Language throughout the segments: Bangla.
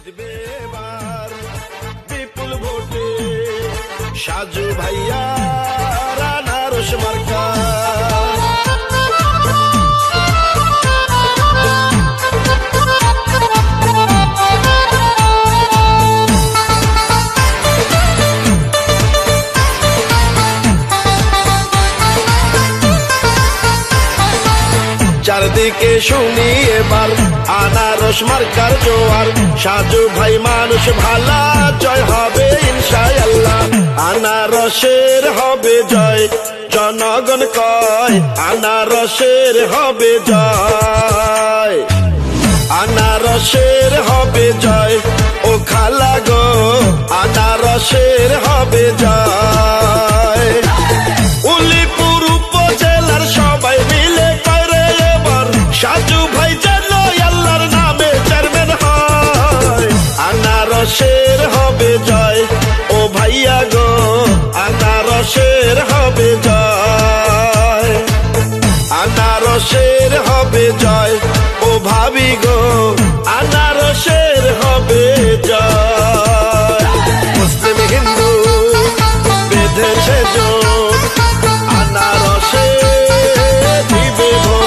জিতবে এবার বিপুল ভোটে সাজু ভাইয়া আনারস মার্কা। চারদিকে শুনি এবার আনারস মার্কার জোয়ার, সাজু ভাই মানুষ ভালা, জয় হবে ইনশাআল্লাহ। আনারসের হবে জয়, জনগণ কয় আনারসের হবে জয়, আনারসের হবে জয়। ও খালা গো আনারসের হবে জয়। উলিপুর উপজেলার সবাই মিলে সাজু ভাই যেন আল্লাহর নামে চেয়ারম্যান হয়। আনারসের হবে জয়, ও ভাইয়া গো আনারসের হবে জয়, আনারসের হবে জয়। ও ভাবি গো আনারসের হবে জয়। মুসলিম হিন্দু বেঁধেছে জোট, আনারসে দিবে ভোট।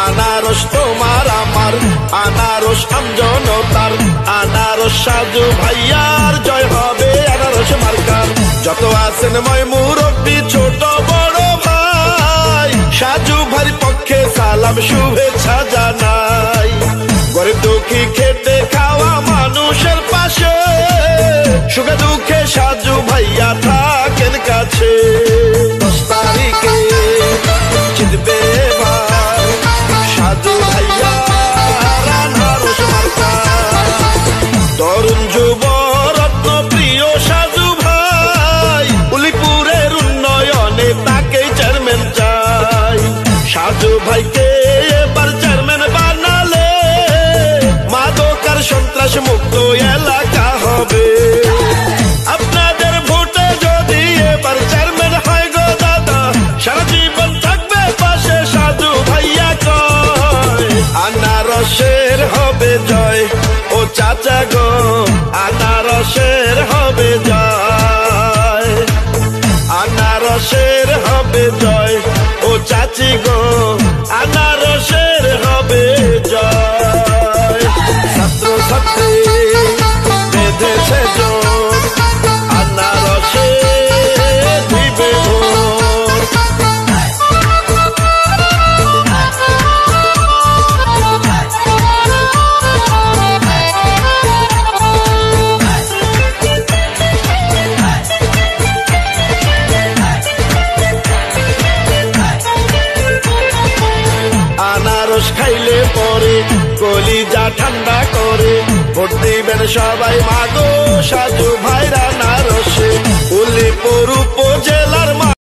আনারস তোমার আমার, আনারস আমজনতার, আনারস সাজু ভাইয়ার জয় হবে আনারস মার্কার। যত আছেন ময় মুরব্বী ছোট বড় ভাই, সাজু ভাইয়ের পক্ষে সালাম শুভেচ্ছা জানাই। গরিব দুঃখী খেটে খাওয়া মানুষের পাশে, সুখে দুঃখে সাজু ভাইয়া থাকেন কাছে। 10 তারিখে জিতবে এবার সাজু ভাইয়া আনারস মার্কা। তরুণ যুব রত্ন প্রিয় সাজু ভাই, উলিপুরের উন্নয়নে তাকেই চেয়ারম্যান চাই। সাজু ভাইকে এবার চেয়ারম্যান বানালে মাদকার সন্ত্রাস মুক্ত এলাকা হবে। আপনাদের ভোটে যদি এবার চেয়ারম্যান হয় গো দাদা, সারা জীবন থাকবে পাশে সাজু ভাইয়া কয়। আনারসের হবে জয়, ও চাচা গো আনারসের হবে জয়, আনারসের হবে জয়। ও চাচি গো আনারসের হবে জয়। ছাত্র ছাত্রী বেঁধেছে জোট, আনারসে দিবে ভোট। আনারস খাইলে পরে কলিজা ঠান্ডা করে, ভোট দিবেন সবাই মাগো সাজু ভাইরা আনারসে। উলিপুর উপজেলার